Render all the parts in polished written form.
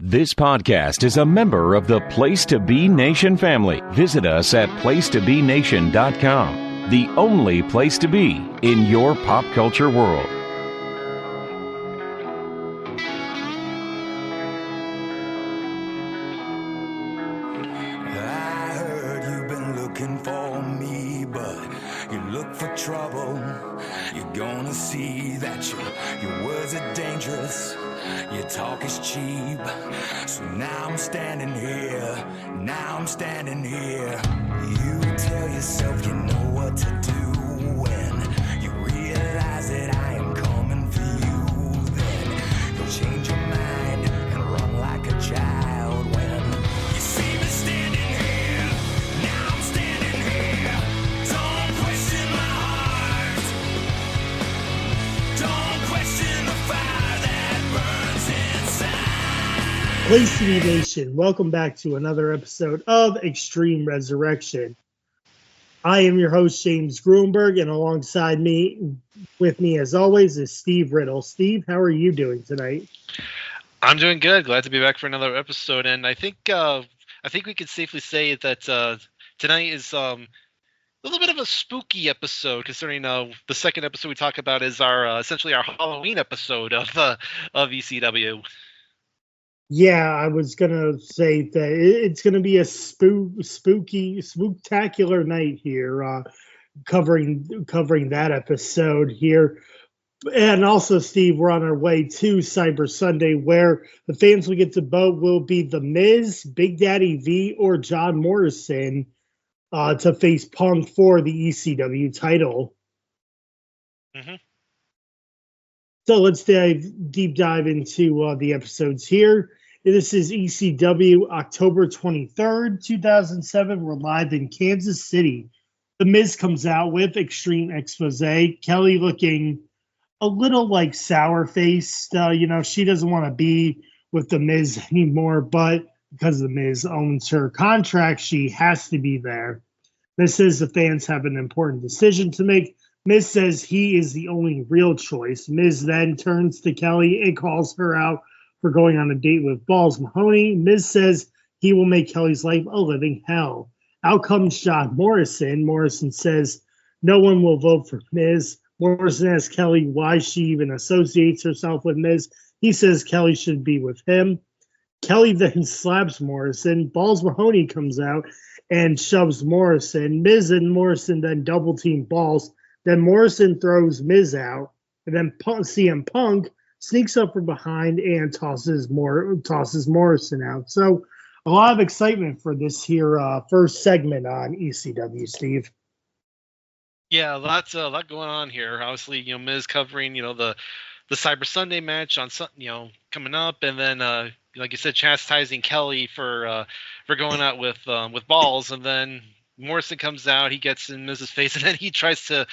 This podcast is a member of the Place to Be Nation family. Visit us at placetobenation.com, the only place to be in your pop culture world. I heard you've been looking for me, but you look for trouble. You're gonna see that your words are dangerous. Your talk is cheap. So now I'm standing here. You tell yourself you know what to do when you realize that I am coming for you. Then you'll change your mind and run like a child when you see me standing here. Now I'm standing here. Don't question my heart. Don't question the fire that burns inside. Place to Be Nation, welcome back to another episode of Extreme Resurrection. I am your host, James Gruenberg, and alongside me, with me as always, is Steve Riddle. Steve, how are you doing tonight? I'm doing good. Glad to be back for another episode, and I think we could safely say that tonight is a little bit of a spooky episode, considering the second episode we talk about is our essentially our Halloween episode of ECW. Yeah, I was gonna say that it's gonna be a spooktacular night here, covering that episode here. And also, Steve, we're on our way to Cyber Sunday, where the fans will get to vote will be The Miz, Big Daddy V, or John Morrison to face Punk for the ECW title. Mm-hmm. So let's deep dive into the episodes here. This is ECW October 23rd, 2007. We're live in Kansas City. The Miz comes out with Extreme Expose. Kelly looking a little like sour-faced. She doesn't want to be with The Miz anymore, but because The Miz owns her contract, she has to be there. Miz says the fans have an important decision to make. Miz says he is the only real choice. Miz then turns to Kelly and calls her out for going on a date with Balls Mahoney. Miz says he will make Kelly's life a living hell. Out comes John Morrison. Morrison says no one will vote for Miz. Morrison asks Kelly why she even associates herself with Miz. He says Kelly should be with him. Kelly then slaps Morrison. Balls Mahoney comes out and shoves Morrison. Miz and Morrison then double team Balls. Then Morrison throws Miz out. And then CM Punk sneaks up from behind and tosses Morrison out. So a lot of excitement for this here first segment on ECW, Steve. Yeah, a lot going on here. Obviously, Miz covering, the Cyber Sunday match on, coming up, and then, like you said, chastising Kelly for going out with Balls, and then Morrison comes out, he gets in Miz's face, and then he tries to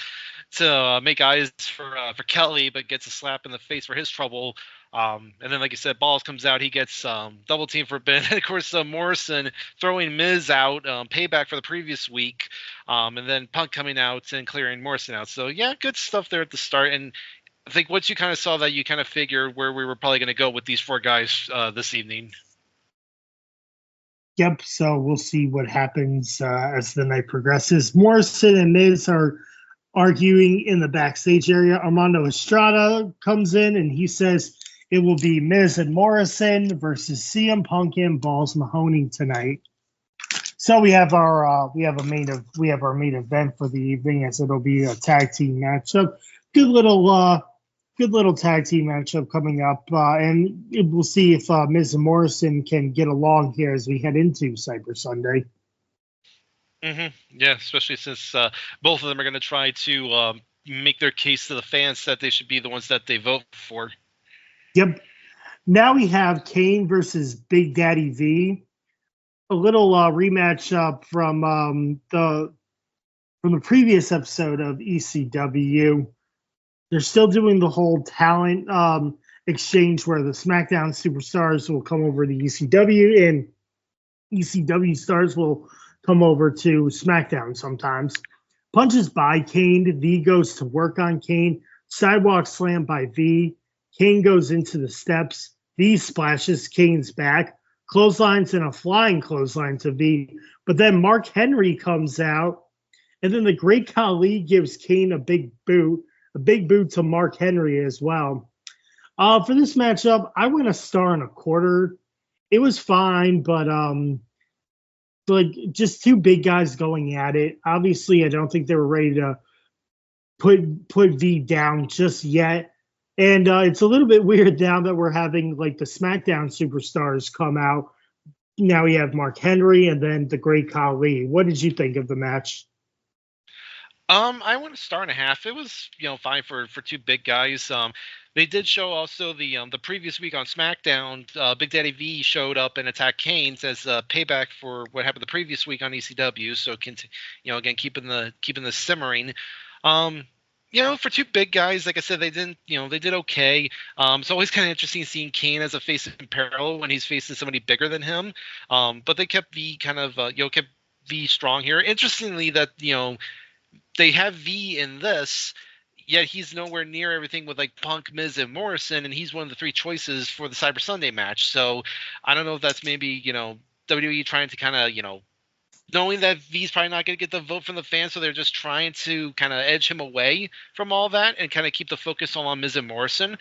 make eyes for Kelly, but gets a slap in the face for his trouble. And then, like you said, Balls comes out, he gets double team for a bit. And of course, Morrison throwing Miz out, payback for the previous week. And then Punk coming out and clearing Morrison out. So yeah, good stuff there at the start. And I think once you kind of saw that, you kind of figured where we were probably going to go with these four guys this evening. Yep, so we'll see what happens as the night progresses. Morrison and Miz are arguing in the backstage area. Armando Estrada comes in and he says it will be Miz and Morrison versus CM Punk and Balls Mahoney tonight. So we have our main event for the evening, as it'll be a tag team matchup. Good little tag team matchup coming up, and we'll see if Miz and Morrison can get along here as we head into Cyber Sunday. Mm-hmm. Yeah, especially since both of them are going to try to make their case to the fans that they should be the ones that they vote for. Yep. Now we have Kane versus Big Daddy V. A little rematch from the previous episode of ECW. They're still doing the whole talent exchange where the SmackDown superstars will come over to ECW and ECW stars will come over to SmackDown sometimes. Punches by Kane. V goes to work on Kane. Sidewalk slam by V. Kane goes into the steps. V splashes Kane's back, clotheslines and a flying clothesline to V. But then Mark Henry comes out, and then the Great Khali gives Kane a big boot to Mark Henry as well. For this matchup, I went 1.25 stars. It was fine, but like just two big guys going at it. Obviously, I don't think they were ready to put V down just yet. And it's a little bit weird now that we're having like the SmackDown superstars come out. Now we have Mark Henry and then the Great Khali. What did you think of the match? I went 1.5 stars. It was, fine for two big guys. They did show also the previous week on SmackDown. Big Daddy V showed up and attacked Kane as payback for what happened the previous week on ECW. So, again, keeping the simmering. For two big guys, like I said, they did okay. It's always kind of interesting seeing Kane as a face in peril when he's facing somebody bigger than him. But they kept V kept V strong here. Interestingly, that they have V in this, yet he's nowhere near everything with like Punk, Miz, and Morrison, and he's one of the 3 choices for the Cyber Sunday match. So I don't know if that's maybe WWE trying to kind of knowing that V's probably not going to get the vote from the fans, so they're just trying to kind of edge him away from all that and kind of keep the focus on Miz and Morrison.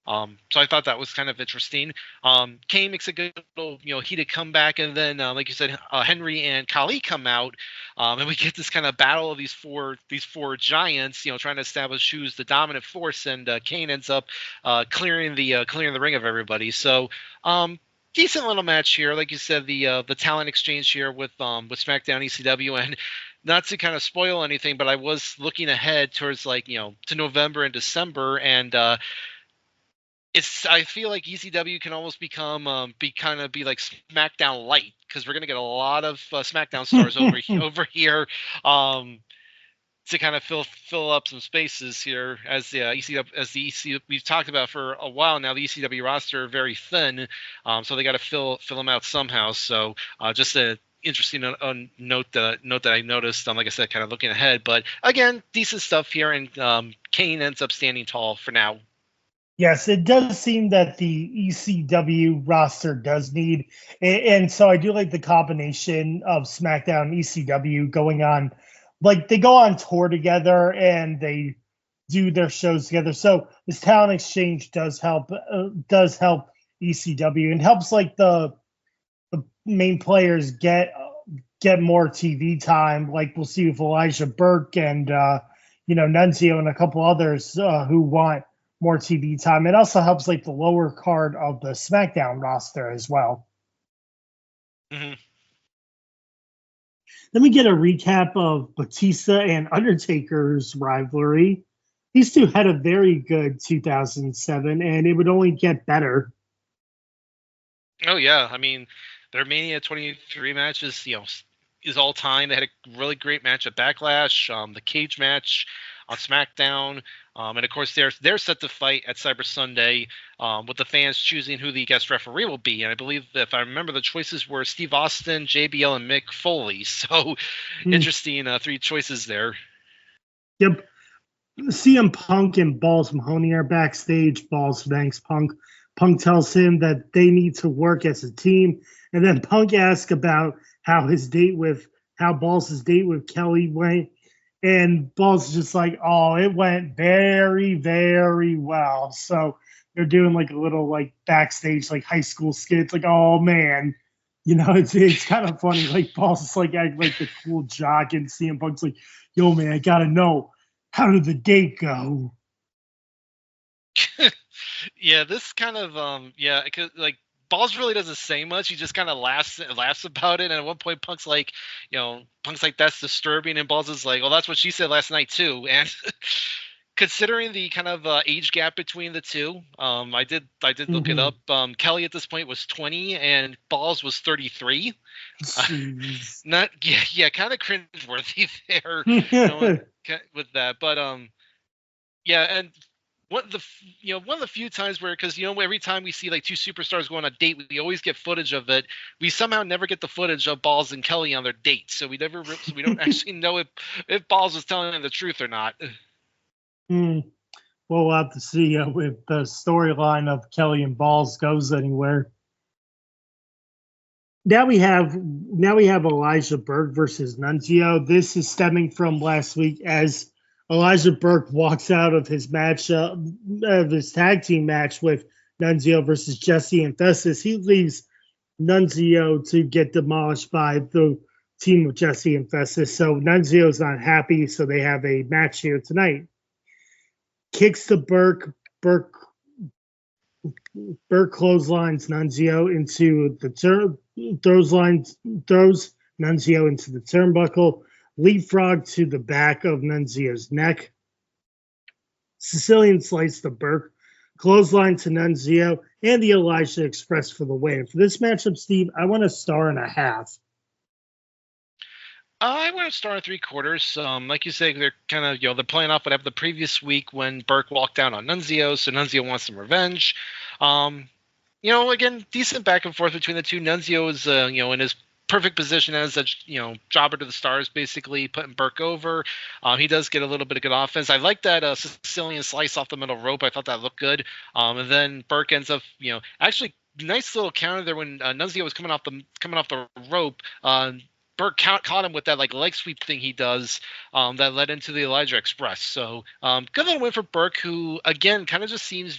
So I thought that was kind of interesting. Kane makes a good little, heated comeback, and then, like you said, Henry and Khali come out, and we get this kind of battle of these four giants, trying to establish who's the dominant force, and Kane ends up clearing the ring of everybody. So, decent little match here, like you said, the talent exchange here with SmackDown ECW, and not to kind of spoil anything, but I was looking ahead towards to November and December, and I feel like ECW can almost be like SmackDown light, because we're gonna get a lot of SmackDown stars over here to kind of fill up some spaces here as the ECW we've talked about for a while now. The ECW roster are very thin, so they got to fill them out somehow. So just a interesting note that I noticed. Like I said, kind of looking ahead, but again, decent stuff here, and Kane ends up standing tall for now. Yes, it does seem that the ECW roster does need, and so I do like the combination of SmackDown and ECW going on. Like they go on tour together and they do their shows together. So this talent exchange does help ECW, and helps like the main players get more TV time. Like we'll see with Elijah Burke and Nunzio and a couple others who want more TV time. It also helps like the lower card of the SmackDown roster as well. Mm-hmm. Then we get a recap of Batista and Undertaker's rivalry. These two had a very good 2007, and it would only get better. Oh yeah, I mean, their Mania 23 match is all time. They had a really great match at Backlash, the cage match on SmackDown, and of course they're set to fight at Cyber Sunday, with the fans choosing who the guest referee will be. And I believe, if I remember, the choices were Steve Austin, JBL, and Mick Foley. So interesting 3 choices there. Yep. CM Punk and Balls Mahoney are backstage. Balls thanks Punk. Punk tells him that they need to work as a team, and then Punk asks about how Balls' date with Kelly went. And Balls is just like, oh, it went very, very well. So they're doing like a little like backstage like high school skits. Like, oh man, it's kind of funny. Like Balls is like acting like the cool jock, and CM Punk's like, yo man, I gotta know, how did the date go? Yeah, this kind of because like Balls really doesn't say much. He just kind of laughs about it. And at one point, Punk's like, that's disturbing. And Balls is like, well, that's what she said last night too. And considering the kind of age gap between the two, I did look it up. Kelly at this point was 20, and Balls was 33. Kind of cringeworthy there with that. But yeah, and one of the few times where, because every time we see like 2 superstars go on a date, we always get footage of it. We somehow never get the footage of Balls and Kelly on their date, so we don't actually know if Balls was telling them the truth or not. we'll have to see if the storyline of Kelly and Balls goes anywhere. Now we have Elijah Burke versus Nunzio. This is stemming from last week as Elijah Burke walks out of his match, of his tag team match with Nunzio versus Jesse and Festus. He leaves Nunzio to get demolished by the team of Jesse and Festus. So Nunzio's not happy, so they have a match here tonight. Kicks to Burke. Burke clotheslines Nunzio into the throws Nunzio into the turnbuckle. Leapfrog to the back of Nunzio's neck. Sicilian slice to Burke. Clothesline to Nunzio, and the Elijah Express for the win. For this matchup, Steve, I want a 1.5 stars. I want to start 3/4. Like you said, they're kind of, they're playing off what happened the previous week when Burke walked down on Nunzio, so Nunzio wants some revenge. Again, decent back and forth between the two. Nunzio is, in his perfect position as a, jobber to the stars, basically putting Burke over. He does get a little bit of good offense. I like that Sicilian slice off the middle rope. I thought that looked good. And then Burke ends up, actually nice little counter there when Nunzio was coming off the rope. Burke caught him with that leg sweep thing he does that led into the Elijah Express. So good little win for Burke, who again kind of just seems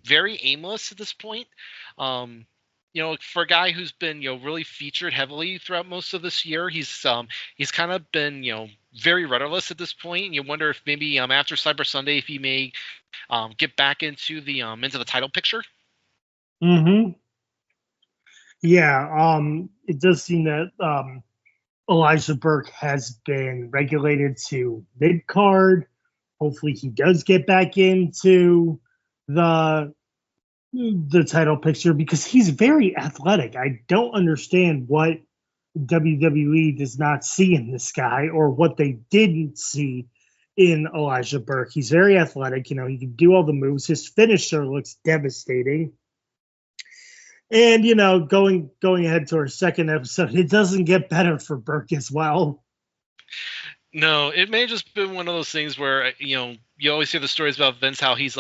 very aimless at this point. For a guy who's been really featured heavily throughout most of this year, he's kind of been very rudderless at this point. And you wonder if maybe after Cyber Sunday, if he may get back into the title picture. Mm-hmm. Yeah, it does seem that Elijah Burke has been regulated to mid-card. Hopefully he does get back into the title picture because he's very athletic. I don't understand what WWE does not see in this guy or what they didn't see in Elijah Burke. He's very athletic. He can do all the moves. His finisher looks devastating. And, going ahead to our second episode, it doesn't get better for Burke as well. No, it may have just been one of those things where, you always hear the stories about Vince, how he's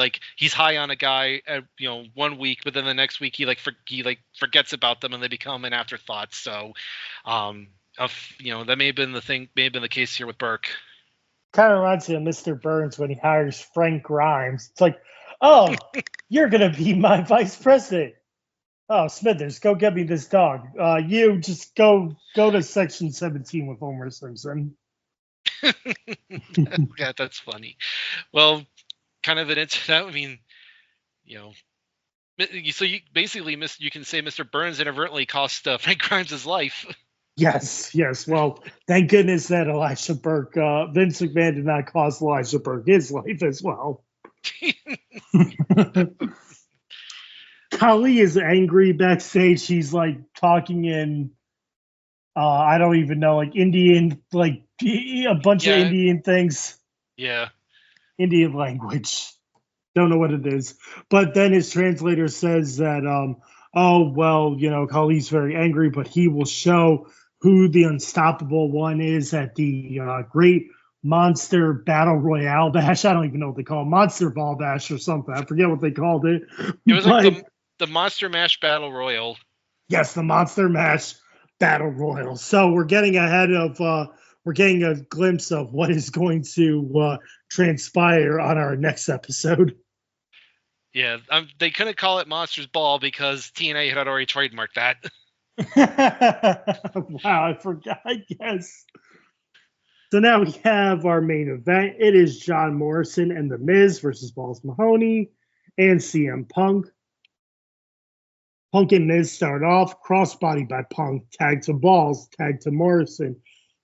high on a guy, 1 week, but then the next week he forgets about them and they become an afterthought. So, that may have been the case here with Burke. Kind of reminds me of Mr. Burns when he hires Frank Grimes. It's like, oh, you're going to be my vice president. Oh, Smithers, go get me this dog. You just go to section 17 with Homer Simpson. Yeah, that's funny. Well, kind of an incident. I mean, so you basically you can say Mr. Burns inadvertently cost Frank Grimes his life. Yes. Well, thank goodness that Elijah Burke, Vince McMahon did not cost Elijah Burke his life as well. Kahli is angry backstage. She's talking in, I don't even know, Indian, a bunch of Indian things. Yeah. Indian language. Don't know what it is. But then his translator says that, Kahli's very angry, but he will show who the unstoppable one is at the Great Monster Battle Royale Bash. I don't even know what they call it. Monster Ball Bash or something. I forget what they called it. It was the Monster Mash Battle Royal. Yes, the Monster Mash Battle Royal. So we're getting we're getting a glimpse of what is going to transpire on our next episode. Yeah, they couldn't call it Monsters Ball because TNA had already trademarked that. Wow, I forgot, I guess. So now we have our main event. It is John Morrison and The Miz versus Balls Mahoney and CM Punk. Punk and Miz start off, crossbody by Punk, tag to Balls, tag to Morrison,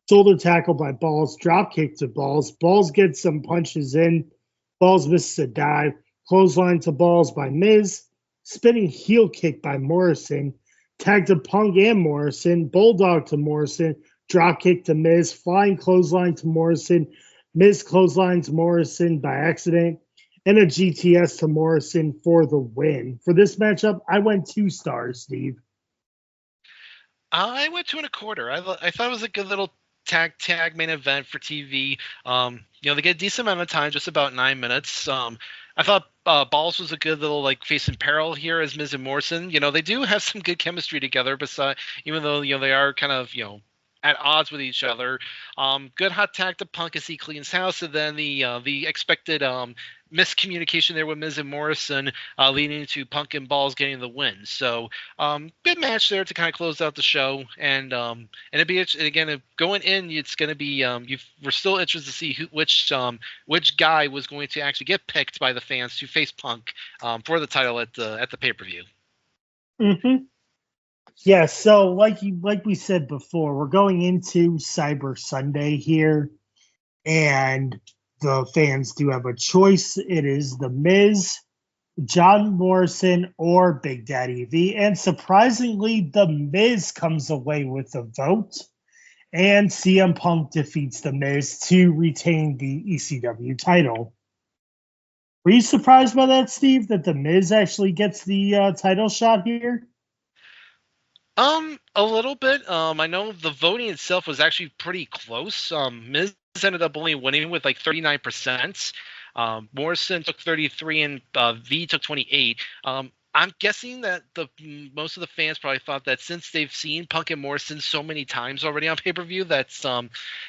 shoulder tackle by Balls, drop kick to Balls. Balls gets some punches in. Balls misses a dive, clothesline to Balls by Miz, spinning heel kick by Morrison, tag to Punk and Morrison, bulldog to Morrison, drop kick to Miz, flying clothesline to Morrison, Miz clotheslines Morrison by accident, and a GTS to Morrison for the win. For this matchup, I went 2 stars, Steve. I went 2 1/4. I thought it was a good little tag main event for TV. They get a decent amount of time, just about 9 minutes. I thought Balls was a good little like face in peril here as Miz and Morrison. They do have some good chemistry together, even though they are kind of at odds with each other. Good hot tag to Punk as he cleans house, and then the expected miscommunication there with Miz and Morrison, leading to Punk and Balls getting the win. So good match there to kind of close out the show, and it'd be again going in. It's going to be we're still interested to see which guy was going to actually get picked by the fans to face Punk for the title at the pay-per-view. Mm-hmm. Yeah, so like we said before, we're going into Cyber Sunday here, and the fans do have a choice. It is The Miz, John Morrison, or Big Daddy V. And surprisingly, The Miz comes away with the vote, and CM Punk defeats The Miz to retain the ECW title. Were you surprised by that, Steve, that The Miz actually gets the title shot here? A little bit. I know the voting itself was actually pretty close. Miz ended up only winning with like 39%. Morrison took 33 and V took 28. I'm guessing that most of the fans probably thought that since they've seen Punk and Morrison so many times already on pay-per-view, that's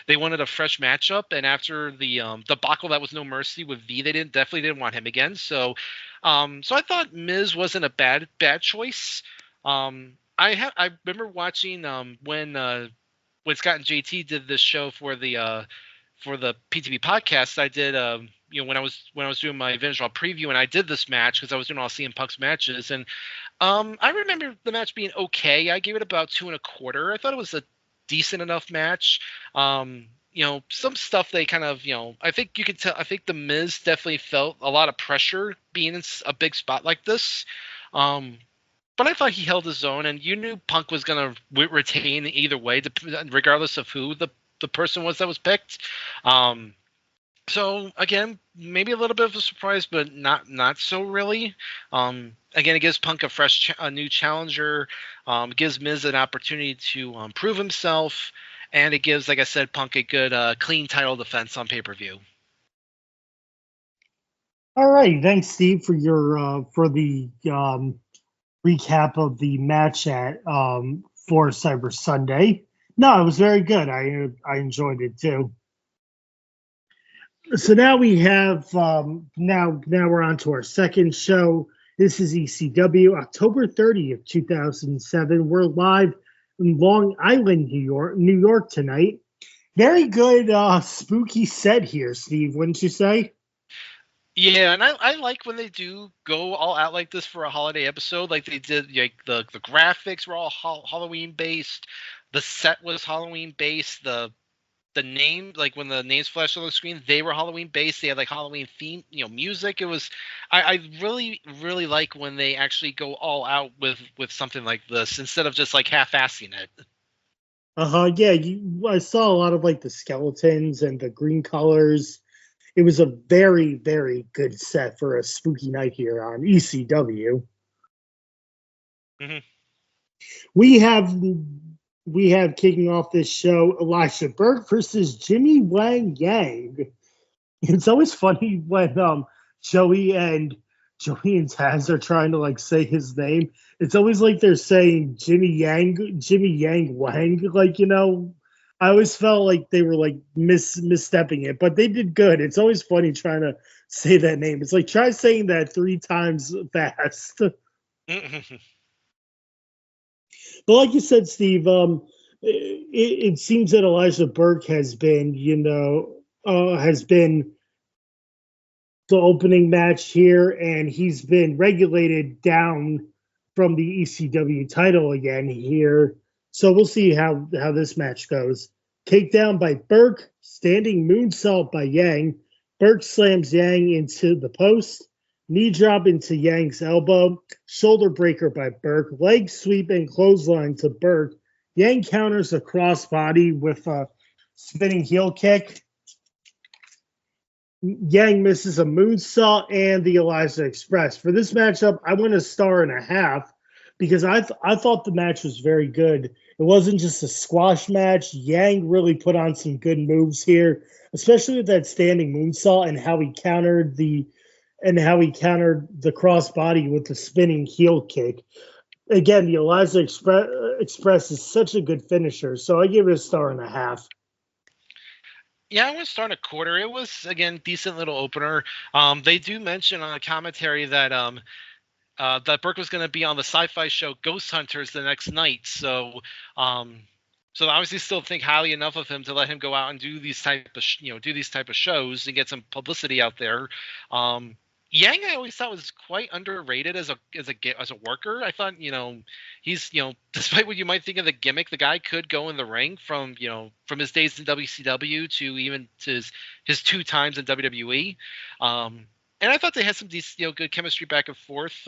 they wanted a fresh matchup. And after the debacle that was No Mercy with V, they definitely didn't want him again. So I thought Miz wasn't a bad choice. I remember watching when Scott and JT did this show for the PTB podcast. I did when I was doing my eventual preview, and I did this match because I was doing all CM Punk's matches, and I remember the match being okay. I gave it about 2.25. I thought it was a decent enough match. Some stuff they kind of I think you could tell. I think the Miz definitely felt a lot of pressure being in a big spot like this. But I thought he held his own, and you knew Punk was going to retain either way, regardless of who the person was that was picked. So again, maybe a little bit of a surprise, but not so really. Again, it gives Punk a new challenger. It gives Miz an opportunity to prove himself, and it gives, like I said, Punk a good clean title defense on pay-per-view. All right, thanks, Steve, for your for the recap of the match at for Cyber Sunday. No, it was very good. I enjoyed it too. So now we have now we're on to our second show. This is ECW, October 30th, 2007. We're live in Long Island, New York tonight. Very good spooky set here, Steve, wouldn't you say? Yeah, and I like when they do go all out like this for a holiday episode, like they did. Like the graphics were all Halloween based, the set was Halloween based, the name, like when the names flashed on the screen, they were Halloween based. They had like Halloween theme, music. It was I really like when they actually go all out with something like this instead of just like half-assing it. Yeah, I saw a lot of like the skeletons and the green colors. It was a very, very good set for a spooky night here on ECW. Mm-hmm. We have kicking off this show Elijah Burke versus Jimmy Wang Yang. It's always funny when Joey and Taz are trying to like say his name. It's always like they're saying Jimmy Yang Wang. Like, I always felt like they were like misstepping it, but they did good. It's always funny trying to say that name. It's like try saying that 3 times fast. But like you said, Steve, it seems that Elijah Burke has been the opening match here, and he's been regulated down from the ECW title again here. So we'll see how this match goes. Takedown by Burke, standing moonsault by Yang. Burke slams Yang into the post. Knee drop into Yang's elbow. Shoulder breaker by Burke. Leg sweep and clothesline to Burke. Yang counters a crossbody with a spinning heel kick. Yang misses a moonsault and the Elijah Express. For this matchup, I went 1.5 stars, because I thought the match was very good. It wasn't just a squash match. Yang really put on some good moves here, especially with that standing moonsault and how he countered the crossbody with the spinning heel kick. Again, the Eliza Express is such a good finisher, so I give it a 1.5 stars. Yeah, I was starting a quarter. It was, again, decent little opener. They do mention on the commentary that that Burke was going to be on the Sci-Fi show Ghost Hunters the next night. So obviously still think highly enough of him to let him go out and do these type of shows and get some publicity out there. Yang, I always thought was quite underrated as a worker. I thought, he's, despite what you might think of the gimmick, the guy could go in the ring from his days in WCW to even to his 2 times in WWE. And I thought they had some decent, good chemistry back and forth.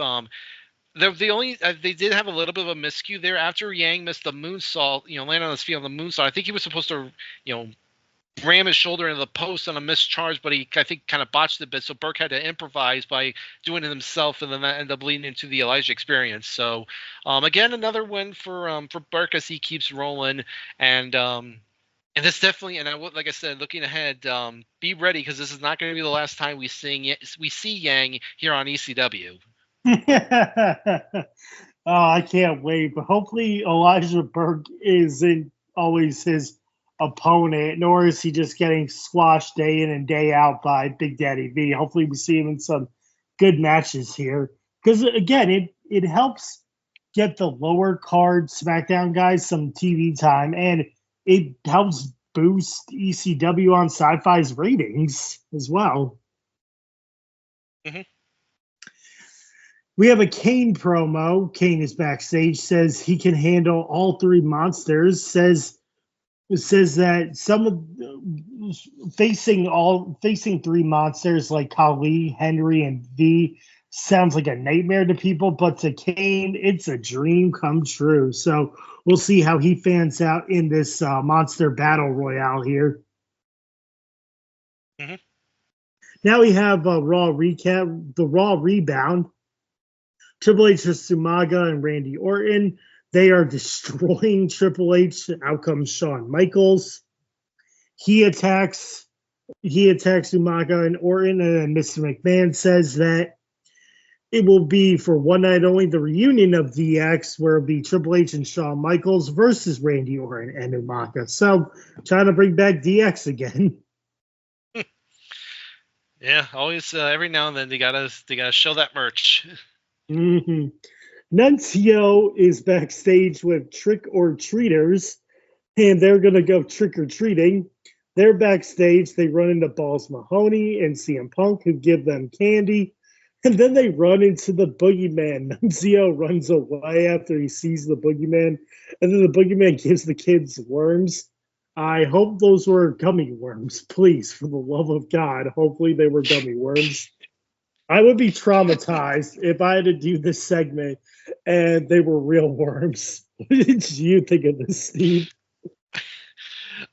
They did have a little bit of a miscue there after Yang missed the moonsault, landed on his feet on the moonsault. I think he was supposed to, ram his shoulder into the post on a missed charge, but he, I think, kind of botched it a bit. So Burke had to improvise by doing it himself, and then that ended up leading into the Elijah experience. So, again, another win for Burke as he keeps rolling. And this definitely, and like I said, looking ahead, be ready because this is not going to be the last time we see Yang here on ECW. Oh, I can't wait. But hopefully Elijah Burke isn't always his opponent, nor is he just getting squashed day in and day out by Big Daddy V. Hopefully we see him in some good matches here. Because, again, it helps get the lower card SmackDown guys some TV time, and it helps boost ECW on Sci-Fi's ratings as well. Mm-hmm. We have a Kane promo. Kane is backstage, says he can handle all 3 monsters, says that some of facing 3 monsters like Kahli, Henry, and V sounds like a nightmare to people, but to Kane, it's a dream come true. So we'll see how he fans out in this monster battle royale here. Mm-hmm. Now we have a Raw recap, the Raw Rebound. Triple H has Umaga and Randy Orton. They are destroying Triple H. Out comes Shawn Michaels. He attacks Umaga and Orton, and then Mr. McMahon says that it will be for one night only, the reunion of DX, where it'll be Triple H and Shawn Michaels versus Randy Orton and Umaga. So trying to bring back DX again. Yeah, always every now and then they gotta show that merch. Mm-hmm. Nunzio is backstage with Trick or Treaters, and they're going to go trick-or-treating. They're backstage. They run into Balls Mahoney and CM Punk, who give them candy. And then they run into the Boogeyman. Nunzio runs away after he sees the Boogeyman. And then the Boogeyman gives the kids worms. I hope those were gummy worms. Please, for the love of God, hopefully they were gummy worms. I would be traumatized if I had to do this segment and they were real worms. What did you think of this, Steve?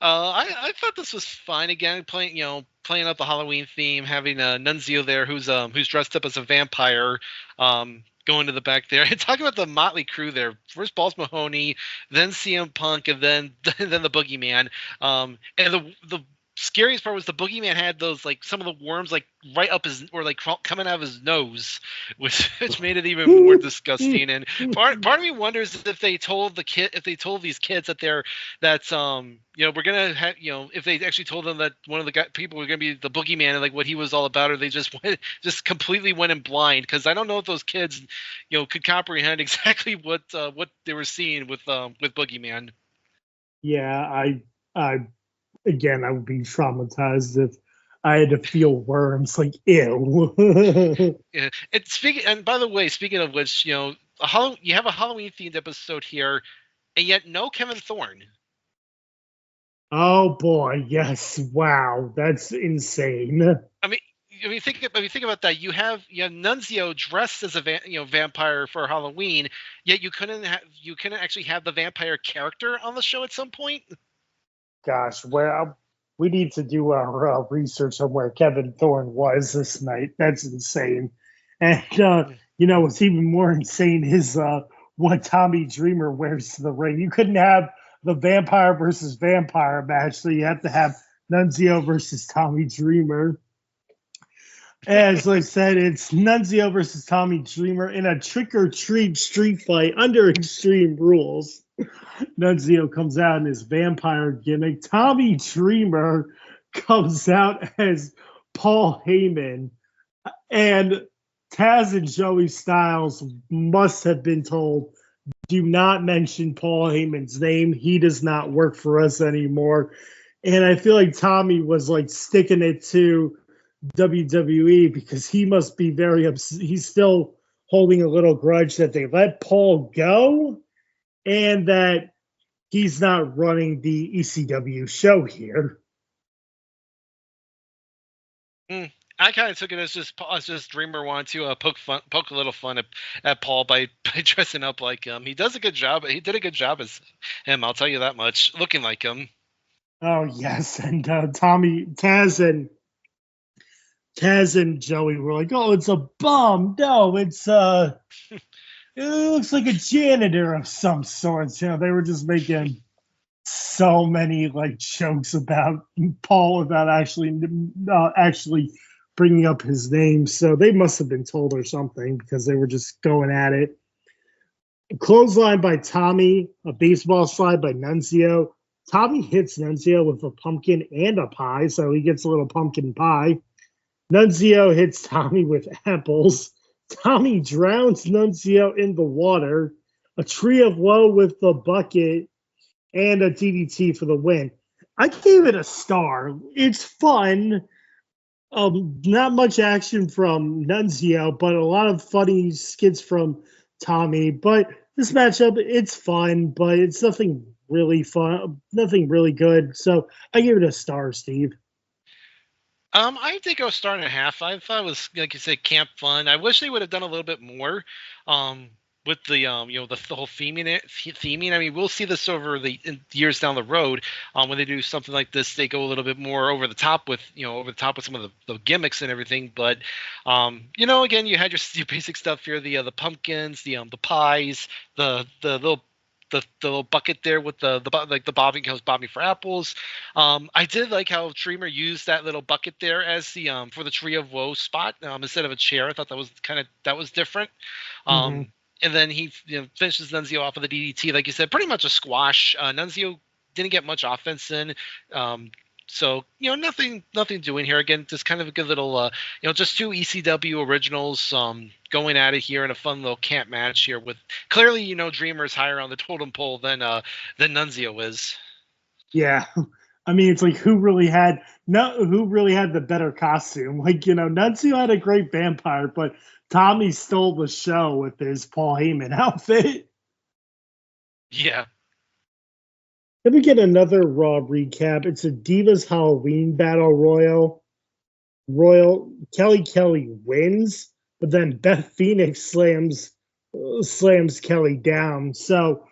I thought this was fine. Again, playing up the Halloween theme, having Nunzio there who's dressed up as a vampire, going to the back there. And talking about the Motley Crew there. First Balls Mahoney, then CM Punk, and then the Boogeyman. And the scariest part was the Boogeyman had those, like, some of the worms, like, right up his, or like coming out of his nose, which made it even more disgusting. And part of me wonders if they told these kids that we're gonna have, if they actually told them that one of the people were gonna be the Boogeyman and like what he was all about, or they just completely went in blind, because I don't know if those kids could comprehend exactly what they were seeing with Boogeyman. Yeah, Again, I would be traumatized if I had to feel worms. Like, ew. Yeah. And by the way, speaking of which, you have a Halloween themed episode here, and yet no Kevin Thorne. Oh boy, yes! Wow, that's insane. I mean, think about that. You have Nunzio dressed as a vampire for Halloween, yet you couldn't actually have the vampire character on the show at some point. Gosh, well, we need to do our research on where Kevin Thorne was this night. That's insane. And, what's even more insane is what Tommy Dreamer wears to the ring. You couldn't have the vampire versus vampire match, so you have to have Nunzio versus Tommy Dreamer. As I said, it's Nunzio versus Tommy Dreamer in a trick-or-treat street fight under Extreme Rules. Nunzio comes out in his vampire gimmick. Tommy Dreamer comes out as Paul Heyman. And Taz and Joey Styles must have been told, do not mention Paul Heyman's name. He does not work for us anymore. And I feel like Tommy was like sticking it to WWE because he must be very upset. He's still holding a little grudge that they let Paul go and that he's not running the ECW show here. I kind of took it as just Dreamer wanted to poke a little fun at Paul by dressing up like him. He does a good job. He did a good job as him. I'll tell you that much. Looking like him. Oh yes, and Taz and Joey were like, "Oh, it's a bum. No, it's it looks like a janitor of some sorts." You know, they were just making so many like jokes about Paul without actually bringing up his name. So they must have been told or something because they were just going at it. A clothesline by Tommy, a baseball slide by Nunzio. Tommy hits Nunzio with a pumpkin and a pie, so he gets a little pumpkin pie. Nunzio hits Tommy with apples. Tommy drowns Nunzio in the water. A tree of woe with the bucket and a DDT for the win. I gave it a star. It's fun. Not much action from Nunzio, but a lot of funny skits from Tommy. But this matchup, it's fun, but it's nothing really fun, nothing really good. So I give it a star, Steve. I think I was star and a half. I thought it was, like you said, camp fun. I wish they would have done a little bit more with the the whole theming. I mean, we'll see this over the years down the road. When they do something like this, they go a little bit more over the top with some of the gimmicks and everything. But again, you had your basic stuff here: the pumpkins, the pies, the little bucket there with the bobbing goes bobbing for apples. I did like how Dreamer used that little bucket there as the for the Tree of Woe spot instead of a chair. I thought that was different. And then he finishes Nunzio off with a DDT, like you said, pretty much a squash. Nunzio didn't get much offense in. So, nothing doing here. Again, just kind of a good little, just two ECW originals going at it here in a fun little camp match here with clearly, Dreamer's higher on the totem pole than Nunzio is. Yeah. I mean, it's like who really had the better costume? Like, Nunzio had a great vampire, but Tommy stole the show with his Paul Heyman outfit. Yeah. Then we get another Raw recap. It's a Divas Halloween Battle Royal. Kelly wins, but then Beth Phoenix slams Kelly down. So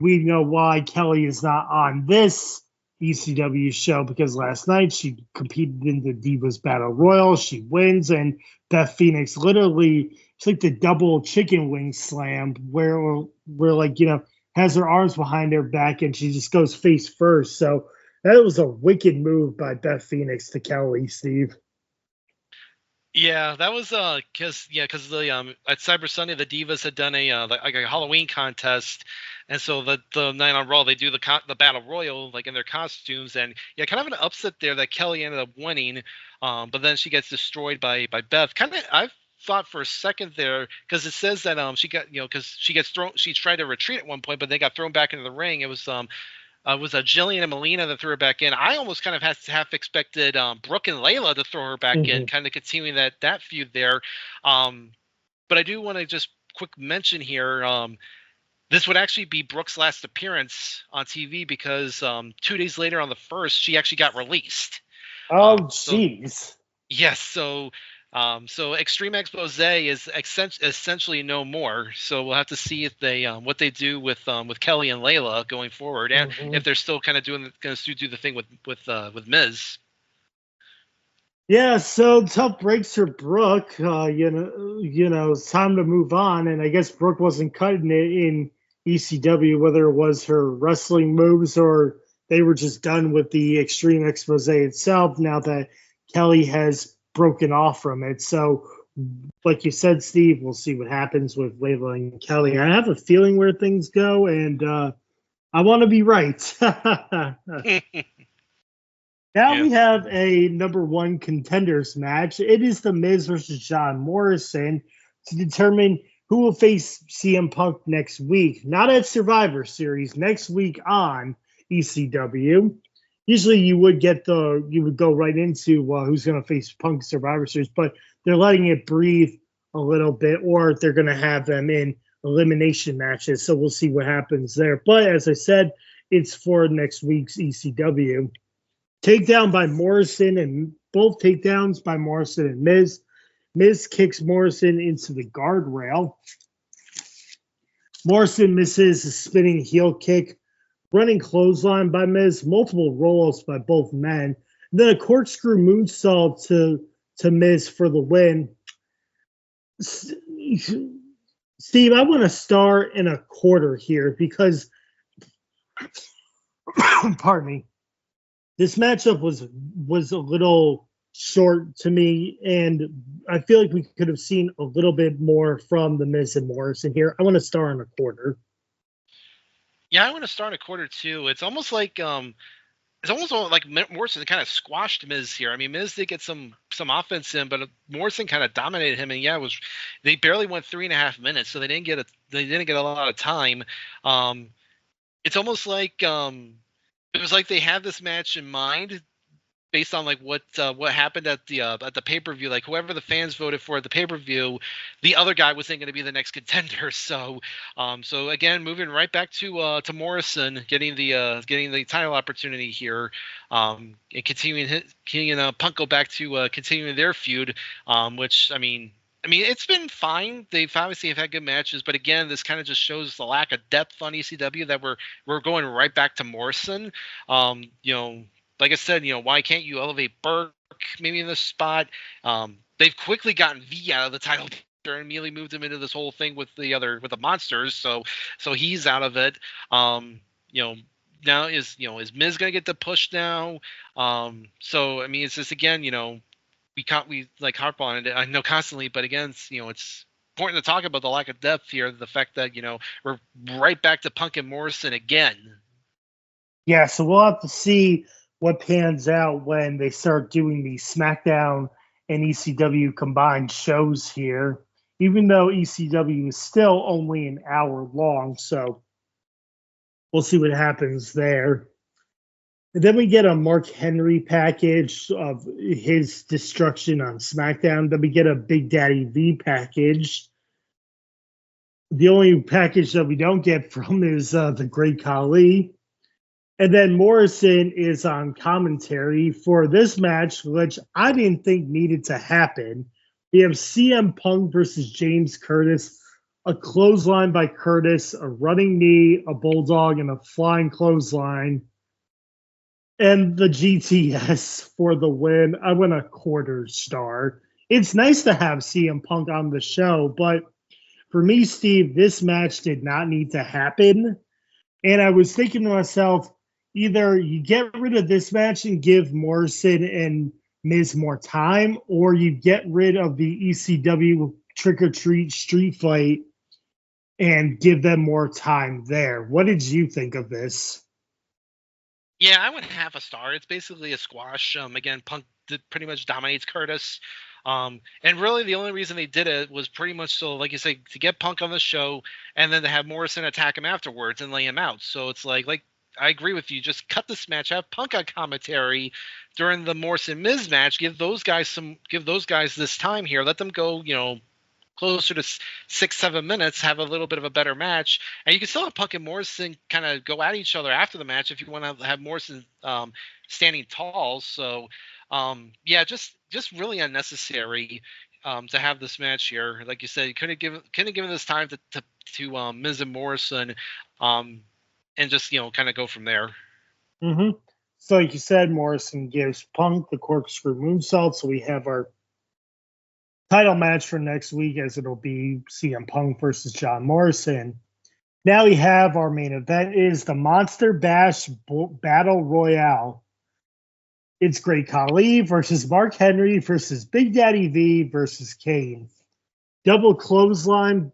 we know why Kelly is not on this ECW show, because last night she competed in the Divas Battle Royal. She wins, and Beth Phoenix literally, it's like the double chicken wing slam where has her arms behind her back and she just goes face first. So that was a wicked move by Beth Phoenix to Kelly, Steve. Yeah, that was because the at Cyber Sunday the Divas had done a Halloween contest, and so the night on Raw they do the Battle Royal like in their costumes, and kind of an upset there that Kelly ended up winning, but then she gets destroyed by Beth. I thought for a second there, because it says that she got because she gets thrown. She tried to retreat at one point, but they got thrown back into the ring. It was a Jillian and Melina that threw her back in. I almost kind of half expected Brooke and Layla to throw her back in, kind of continuing that feud there. But I do want to just quick mention here, this would actually be Brooke's last appearance on TV because 2 days later on the 1st, she actually got released. Oh, jeez. Yes, so Extreme Expose is essentially no more. So we'll have to see if they what they do with Kelly and Layla going forward, and if they're still kind of going to do the thing with Miz. Yeah, so tough breaks for Brooke. It's time to move on, and I guess Brooke wasn't cutting it in ECW, whether it was her wrestling moves or they were just done with the extreme expose itself. Now that Kelly has broken off from it, so like you said, Steve, we'll see what happens with Layla and Kelly. I have a feeling where things go, and I want to be right. Now Yeah. we have a number one contenders match. It is The Miz versus John Morrison to determine who will face CM Punk next week. Not at Survivor Series, next week on ECW. Usually you would go right into who's going to face Punk Survivor Series, but they're letting it breathe a little bit, or they're going to have them in elimination matches. So we'll see what happens there. But as I said, it's for next week's ECW. Takedown by Morrison, and both takedowns by Morrison and Miz. Miz kicks Morrison into the guardrail. Morrison misses a spinning heel kick, running clothesline by Miz, multiple roll-ups by both men, then a corkscrew moonsault to Miz for the win. Steve, I want to start in a quarter here because, pardon me, this matchup was a little short to me, and I feel like we could have seen a little bit more from the Miz and Morrison here. I want to start on a quarter. Yeah, I want to start a quarter too. It's almost like Morrison kind of squashed Miz here. I mean, Miz did get some offense in, but Morrison kind of dominated him, and yeah, they barely went 3.5 minutes, so they didn't get a lot of time. It's almost like it was like they had this match in mind based on like what happened at the pay-per-view. Like whoever the fans voted for at the pay-per-view, the other guy wasn't going to be the next contender. So again, moving right back to Morrison getting the title opportunity here, and continuing Punk go back to continuing their feud, which I mean, it's been fine. They've obviously have had good matches, but again, this kind of just shows the lack of depth on ECW that we're going right back to Morrison. Like I said, why can't you elevate Burke maybe in this spot? They've quickly gotten V out of the title and immediately moved him into this whole thing with the monsters. So he's out of it. Now is Miz gonna get the push now? So I mean, it's just again, we like harp on it, I know constantly, but again, it's important to talk about the lack of depth here, the fact that we're right back to Punk and Morrison again. Yeah, so we'll have to see what pans out when they start doing the SmackDown and ECW combined shows here, even though ECW is still only an hour long, so we'll see what happens there. And then we get a Mark Henry package of his destruction on SmackDown. Then we get a Big Daddy V package. The only package that we don't get from is the Great Khali. And then Morrison is on commentary for this match, which I didn't think needed to happen. We have CM Punk versus James Curtis, a clothesline by Curtis, a running knee, a bulldog, and a flying clothesline. And the GTS for the win. I went a quarter star. It's nice to have CM Punk on the show, but for me, Steve, this match did not need to happen. And I was thinking to myself, either you get rid of this match and give Morrison and Miz more time, or you get rid of the ECW Trick or Treat street fight and give them more time there. What did you think of this? Yeah, I went half a star. It's basically a squash. Again, Punk pretty much dominates Curtis. And really the only reason they did it was pretty much so, like you say, to get Punk on the show and then to have Morrison attack him afterwards and lay him out. So it's like I agree with you. Just cut this match, have Punk on commentary during the Morrison Miz match. Give those guys this time here. Let them go, closer to 6-7 minutes, have a little bit of a better match, and you can still have Punk and Morrison kind of go at each other after the match if you want to have Morrison standing tall. So yeah, just really unnecessary to have this match here. Like you said, you couldn't have given this time to Miz and Morrison, and just kind of go from there. Mm-hmm. So, like you said, Morrison gives Punk the corkscrew moonsault. So we have our title match for next week, as it'll be CM Punk versus John Morrison. Now we have our main event is the Monster Bash Battle Royale. It's Great Khali versus Mark Henry versus Big Daddy V versus Kane. Double clothesline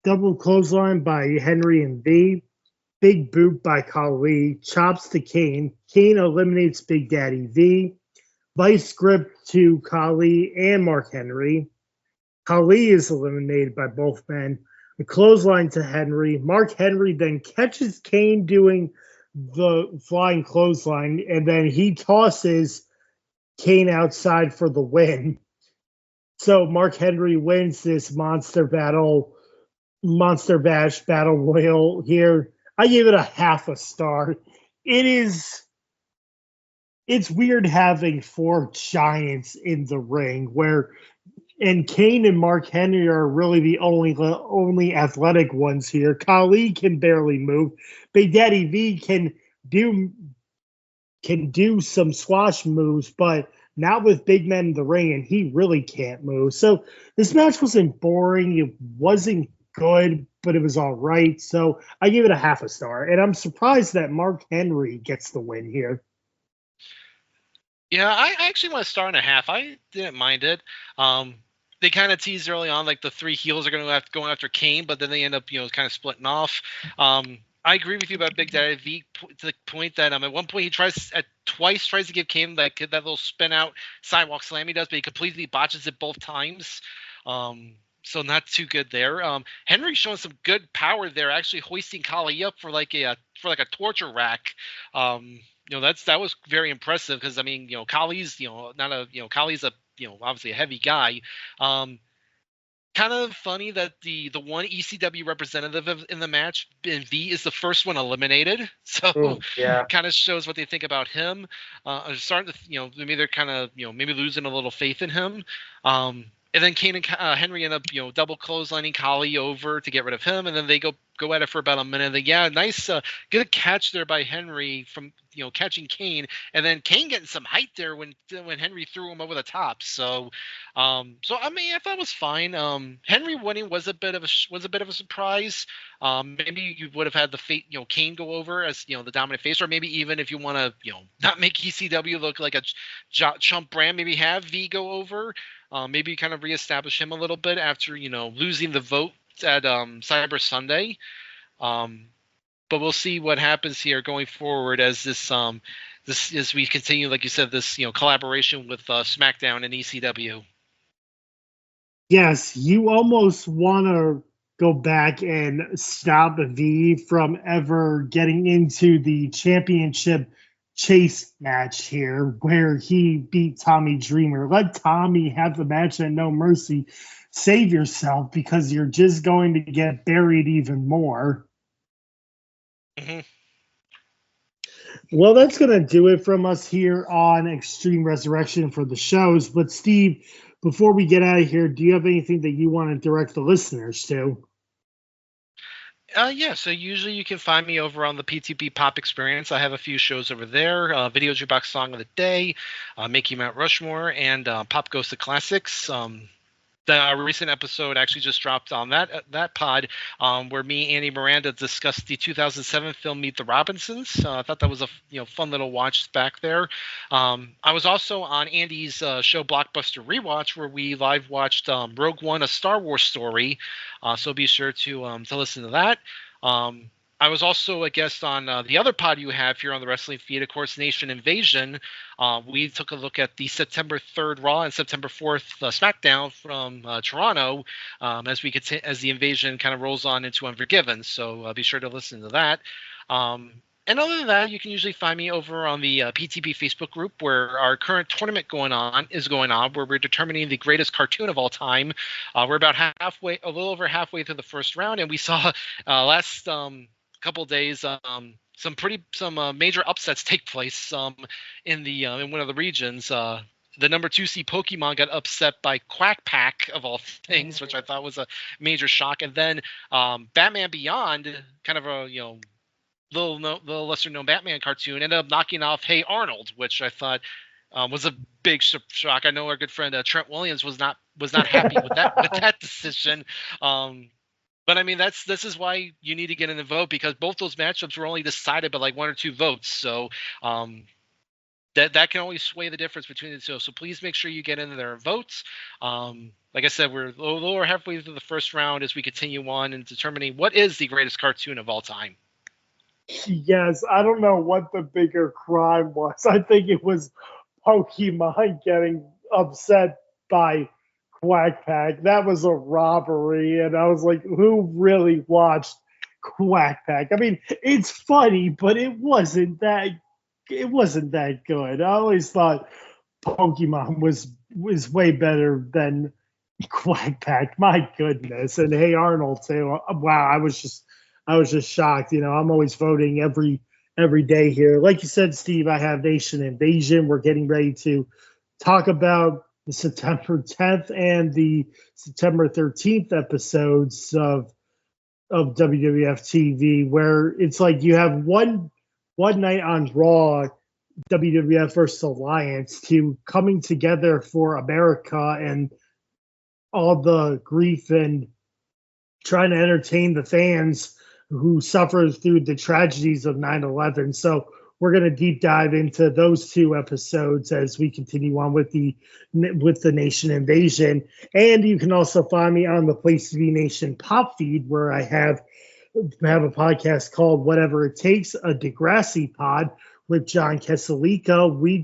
by Henry and V. Big boot by Khali. Chops to Kane. Kane eliminates Big Daddy V. Vice grip to Khali and Mark Henry. Khali is eliminated by both men. A clothesline to Henry. Mark Henry then catches Kane doing the flying clothesline, and then he tosses Kane outside for the win. So Mark Henry wins this Monster Bash Battle Royal here. I gave it a half a star. It's weird having four giants in the ring and Kane and Mark Henry are really the only athletic ones here. Khali can barely move. Big Daddy V can do some squash moves, but not with big men in the ring, and he really can't move. So this match wasn't boring. It wasn't good, but it was all right. So I give it a half a star, and I'm surprised that Mark Henry gets the win here. Yeah, I actually want to star and a half. I didn't mind it. They kind of teased early on, like the three heels are going to have to go after Kane, but then they end up, kind of splitting off. I agree with you about Big Daddy V to the point that at one point he tries to give Kane that little spin out sidewalk slam he does, but he completely botches it both times. So not too good there. Henry's showing some good power there, actually hoisting Khali up for like a torture rack. That was very impressive because Khali's Khali's a obviously a heavy guy. Kind of funny that the one ECW representative in the match, V, is the first one eliminated. So kind of shows what they think about him. Starting to maybe they're kind of maybe losing a little faith in him. And then Kane and Henry end up, double clotheslining Khali over to get rid of him, and then they go at it for about a minute. And then, nice, good catch there by Henry from catching Kane, and then Kane getting some height there when Henry threw him over the top. So I thought it was fine. Henry winning was a bit of a surprise. Maybe you would have had the Kane go over as the dominant face, or maybe even if you want to not make ECW look like a chump brand, maybe have V go over. Maybe kind of reestablish him a little bit after losing the vote at Cyber Sunday. But we'll see what happens here going forward as this as we continue, like you said, this collaboration with SmackDown and ECW. Yes, you almost want to go back and stop V from ever getting into the championship chase match here where he beat Tommy Dreamer. Let Tommy have the match at No Mercy. Save yourself because you're just going to get buried even more. Mm-hmm. Well, that's going to do it from us here on Extreme Resurrection for the shows. But Steve, before we get out of here, do you have anything that you want to direct the listeners to? Yeah, so usually you can find me over on the PTP Pop Experience. I have a few shows over there, Video Jukebox Song of the Day, Making Mount Rushmore, and Pop Goes to Classics. The recent episode actually just dropped on that pod where me, Andy Miranda, discussed the 2007 film Meet the Robinsons. I thought that was a fun little watch back there. I was also on Andy's show Blockbuster Rewatch where we live watched Rogue One: A Star Wars Story. So be sure to listen to that. I was also a guest on the other pod you have here on the Wrestling Feed, of course, Nation Invasion. We took a look at the September 3rd Raw and September 4th SmackDown from Toronto as the Invasion kind of rolls on into Unforgiven. So be sure to listen to that. And other than that, you can usually find me over on the PTP Facebook group where our current tournament is going on, where we're determining the greatest cartoon of all time. We're about a little over halfway through the first round, and we saw last couple days some major upsets take place in one of the regions. The number 2 seed Pokemon got upset by Quack Pack of all things, which I thought was a major shock. And then Batman Beyond, kind of a little lesser known Batman cartoon, ended up knocking off Hey Arnold, which I thought was a big shock. I know our good friend Trent Williams was not happy with that decision. But I mean, this is why you need to get in the vote, because both those matchups were only decided by like 1 or 2 votes. So that can always sway the difference between the two. So please make sure you get in there and vote. Like I said, we're lower halfway through the first round as we continue on and determining what is the greatest cartoon of all time. Yes, I don't know what the bigger crime was. I think it was Pokemon getting upset by Quack Pack. That was a robbery, and I was like, who really watched Quack Pack? I mean, it's funny, but it wasn't that good. I always thought Pokemon was way better than Quack Pack. My goodness. And Hey Arnold too. Wow, I was just shocked. I'm always voting every day here. Like you said, Steve, I have Nation Invasion. We're getting ready to talk about the September 10th and the September 13th episodes of WWF TV, where it's like you have one night on Raw, WWF versus Alliance, to coming together for America and all the grief and trying to entertain the fans who suffered through the tragedies of 9/11. So we're going to deep dive into those 2 episodes as we continue on with the Nation Invasion. And you can also find me on the Place to Be Nation pop feed, where I have a podcast called Whatever It Takes, a Degrassi pod with John Kesalica. We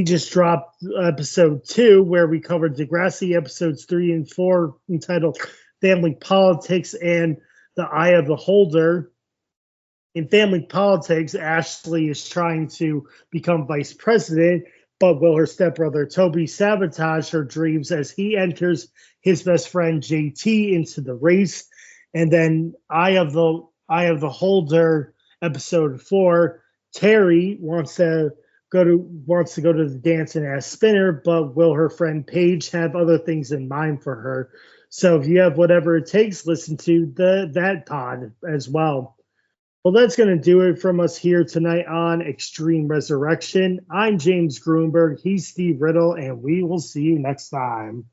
just dropped episode 2, where we covered Degrassi episodes 3 and 4, entitled Family Politics and The Eye of the Holder. In Family Politics, Ashley is trying to become vice president, but will her stepbrother Toby sabotage her dreams as he enters his best friend JT into the race? And then Eye of the Holder, episode 4, Terry wants to go to the dance and ask Spinner, but will her friend Paige have other things in mind for her? So if you have Whatever It Takes, listen to that pod as well. Well, that's going to do it from us here tonight on Extreme Resurrection. I'm James Gruenberg. He's Steve Riddle, and we will see you next time.